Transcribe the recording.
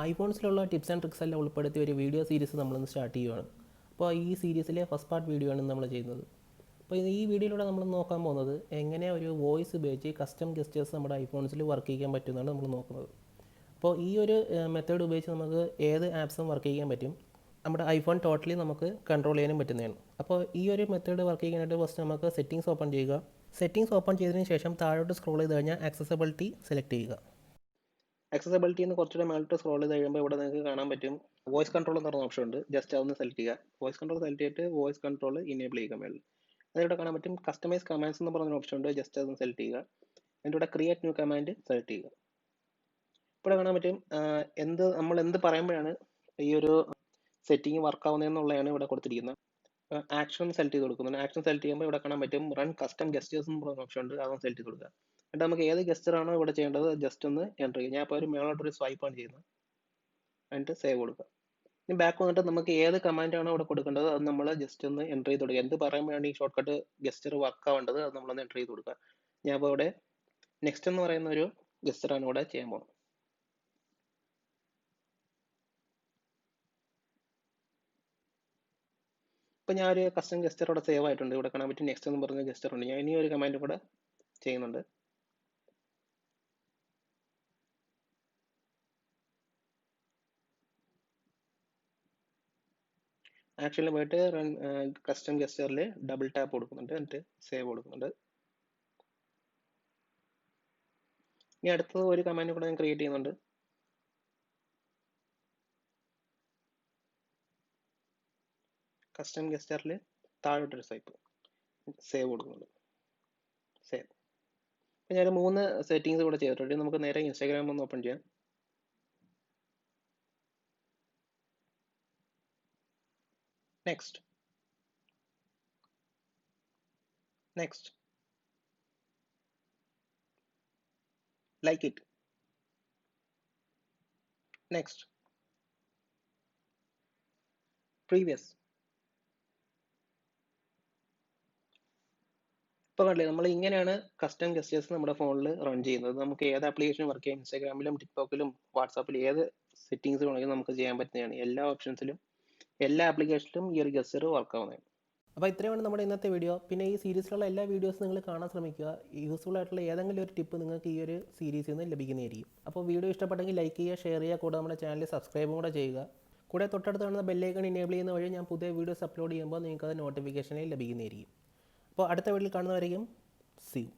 ഐഫോൺസിലുള്ള tips and tricks എല്ലാം ഉൾപ്പെടുത്തിയ ഒരു വീഡിയോ സീരീസ് നമ്മളിന്ന് സ്റ്റാർട്ട് ചെയ്യുകയാണ്. അപ്പോൾ ഈ സീരീസിലെ ഫസ്റ്റ് പാർട്ട് വീഡിയോ ആണ് നമ്മൾ ചെയ്യുന്നത്. അപ്പോൾ ഈ വീഡിയോയിലൂടെ നമ്മൾ നോക്കാൻ പോകുന്നത് എങ്ങനെ ഒരു വോയിസ് ഉപയോഗിച്ച് കസ്റ്റം ഗെസ്റ്റേഴ്സ് നമ്മുടെ ഐഫോൺസിൽ വർക്ക് ചെയ്യാൻ പറ്റുമെന്നാണ് നമ്മൾ നോക്കുന്നത്. അപ്പോൾ ഈ ഒരു മെത്തേഡ് ഉപയോഗിച്ച് നമുക്ക് ഏത് ആപ്സും വർക്ക് ചെയ്യാൻ പറ്റും. നമ്മുടെ ഐഫോൺ ടോട്ടലി നമുക്ക് കൺട്രോൾ ചെയ്യാനും പറ്റുന്നതാണ്. അപ്പോൾ ഈ ഒരു മെത്തേഡ് വർക്ക് ചെയ്യാനായിട്ട് ഫസ്റ്റ് നമുക്ക് സെറ്റിംഗ്സ് ഓപ്പൺ ചെയ്യുക. സെറ്റിംഗ്സ് ഓപ്പൺ ചെയ്തതിന് ശേഷം താഴോട്ട് സ്ക്രോൾ ചെയ്ത് കഴിഞ്ഞാൽ ആക്സസിബിലിറ്റി സെലക്ട് ചെയ്യുക. ആക്സസിബിലിറ്റി എന്ന് കുറച്ചുകൂടെ മേലോട്ട് സ്ക്രോൾ ചെയ്ത് കഴിയുമ്പോൾ ഇവിടെ നിങ്ങൾക്ക് കാണാൻ പറ്റും വോയിസ് കൺട്രോൾ എന്ന് പറഞ്ഞ ഓപ്ഷൻ ഉണ്ട്. ജസ്റ്റ് അതൊന്ന് സെലക്ട് ചെയ്യുക. വോയിസ് കൺട്രോൾ സെലക്ട് ചെയ്തിട്ട് വോയിസ് കൺട്രോൾ ഇനേബിൾ ചെയ്യുക മേളിൽ. അതിവിടെ കാണാൻ പറ്റും കസ്റ്റമൈസ് കമാൻഡ്സ് എന്ന് പറഞ്ഞ ഓപ്ഷൻ ഉണ്ട്. ജസ്റ്റ് അതൊന്ന് സെലക്ട് ചെയ്യുക. അതിൻ്റെ ഇവിടെ ക്രിയേറ്റ് ന്യൂ കമാൻഡ് സെലക്ട് ചെയ്യുക. ഇവിടെ കാണാൻ പറ്റും നമ്മൾ എന്ത് പറയുമ്പോഴാണ് ഈ ഒരു സെറ്റിംഗ് വർക്ക് ആവുന്നതെന്നുള്ളതാണ് ഇവിടെ കൊടുത്തിരിക്കുന്നത്. ആക്ഷൻ സെലക്ട് ചെയ്ത് കൊടുക്കുന്നുണ്ട്. ആക്ഷൻ സെലക്ട് ചെയ്യുമ്പോൾ ഇവിടെ കാണാൻ പറ്റും റൺ കസ്റ്റം ഗസ്റ്റേഴ്സ് എന്ന് പറഞ്ഞ ഓപ്ഷൻ ഉണ്ട്. അതൊന്ന് സെലക്ട് ചെയ്ത് കൊടുക്കുക. എന്നിട്ട് നമുക്ക് ഏത് ഗസ്റ്ററാണോ ഇവിടെ ചെയ്യേണ്ടത് ജസ്റ്റ് ഒന്ന് എൻ്റർ ചെയ്യുക. ഞാൻ ഇപ്പോൾ ഒരു മേളോട്ടൊരു സ്വൈപ്പാണ് ചെയ്യുന്നത്. എന്നിട്ട് സേവ് കൊടുക്കുക. ഇനി ബാക്ക് വന്നിട്ട് നമുക്ക് ഏത് കമാൻഡാണോ ഇവിടെ കൊടുക്കേണ്ടത് അത് നമ്മൾ ജസ്റ്റ് ഒന്ന് എൻ്റർ ചെയ്ത് കൊടുക്കുക. എന്ത് പറയുമ്പോഴാണ് ഈ ഷോർട്ട് കട്ട് ഗസ്റ്റർ വർക്ക് ആവേണ്ടത് അത് നമ്മളൊന്ന് എൻ്റർ ചെയ്ത് കൊടുക്കുക. ഞാൻ ഇപ്പോൾ ഇവിടെ നെക്സ്റ്റ് എന്ന് പറയുന്ന ഒരു ഗസ്റ്ററാണ് ഇവിടെ ചെയ്യാൻ പോകുന്നത്. ഇപ്പം ഞാൻ ഒരു കസ്റ്റം ഗസ്റ്റർ ഇവിടെ സേവ് ആയിട്ടുണ്ട്. ഇവിടെ കാണാൻ പറ്റും നെക്സ്റ്റ് എന്ന് പറഞ്ഞ ഗസ്റ്റർ ഉണ്ട്. ഞാൻ ഇനി ഒരു കമാൻഡ് കൂടെ ചെയ്യുന്നുണ്ട്. ആക്ഷനിൽ പോയിട്ട് റൺ കസ്റ്റം ഗസ്റ്ററിൽ ഡബിൾ ടാപ്പ് കൊടുക്കുന്നുണ്ട്. എന്നിട്ട് സേവ് കൊടുക്കുന്നുണ്ട്. ഇനി അടുത്തത് ഒരു കമാൻഡ് കൂടെ ഞാൻ ക്രിയേറ്റ് ചെയ്യുന്നുണ്ട്. കസ്റ്റം ഗസ്റ്ററിൽ താഴോട്ടൊരു സ്വൈപ്പ് സേവ് കൊടുക്കുന്നുണ്ട്. സേവ്. അപ്പം ഞാൻ 3 സെറ്റിങ്സ് കൂടെ ചെയ്തിട്ടുണ്ട്. നമുക്ക് നേരെ ഇൻസ്റ്റാഗ്രാം ഒന്ന് ഓപ്പൺ ചെയ്യാം. Next next like it next previous. ഇപ്പോൾ കണ്ടില്ലേ നമ്മൾ ഇങ്ങനെയാണ് കസ്റ്റം ഗസ്റ്റേഴ്സ് നമ്മുടെ ഫോണിൽ റൺ ചെയ്യുന്നത്. നമുക്ക് ഏത് ആപ്ലിക്കേഷനും വർക്ക് ചെയ്യാം. ഇൻസ്റ്റാഗ്രാമിലും ടിക്ടോക്കിലും വാട്സാപ്പിലും ഏത് സെറ്റിങ്സ് വേണമെങ്കിലും നമുക്ക് ചെയ്യാൻ പറ്റുന്നതാണ്. എല്ലാ ഓപ്ഷൻസിലും എല്ലാ ആപ്ലിക്കേഷനിലും ഈ ഒരു ഗസ്റ്റർ വർക്ക് ആവുന്നതാണ്. അപ്പോൾ ഇത്രയാണ് നമ്മുടെ ഇന്നത്തെ വീഡിയോ. പിന്നെ ഈ സീരീസിലുള്ള എല്ലാ വീഡിയോസും നിങ്ങൾ കാണാൻ ശ്രമിക്കുക. യൂസ്ഫുൾ ആയിട്ടുള്ള ഏതെങ്കിലും ഒരു ടിപ്പ് നിങ്ങൾക്ക് ഈ ഒരു സീരീസിൽ നിന്ന് ലഭിക്കുന്നതായിരിക്കും. അപ്പോൾ വീഡിയോ ഇഷ്ടപ്പെട്ടെങ്കിൽ ലൈക്ക് ചെയ്യുക, ഷെയർ ചെയ്യുക, കൂടെ നമ്മുടെ ചാനൽ സബ്സ്ക്രൈബും കൂടെ ചെയ്യുക. കൂടെ തൊട്ടടുത്ത് കാണുന്ന ബെല്ലൈക്കൺ ഇനേബിൾ ചെയ്യുന്ന വഴി ഞാൻ പുതിയ വീഡിയോസ് അപ്ലോഡ് ചെയ്യുമ്പോൾ നിങ്ങൾക്ക് അത് നോട്ടിഫിക്കേഷനിൽ ലഭിക്കുന്നതായിരിക്കും. അപ്പോൾ അടുത്ത വീഡിയോയിൽ കാണുന്നവരെയും സീ യു.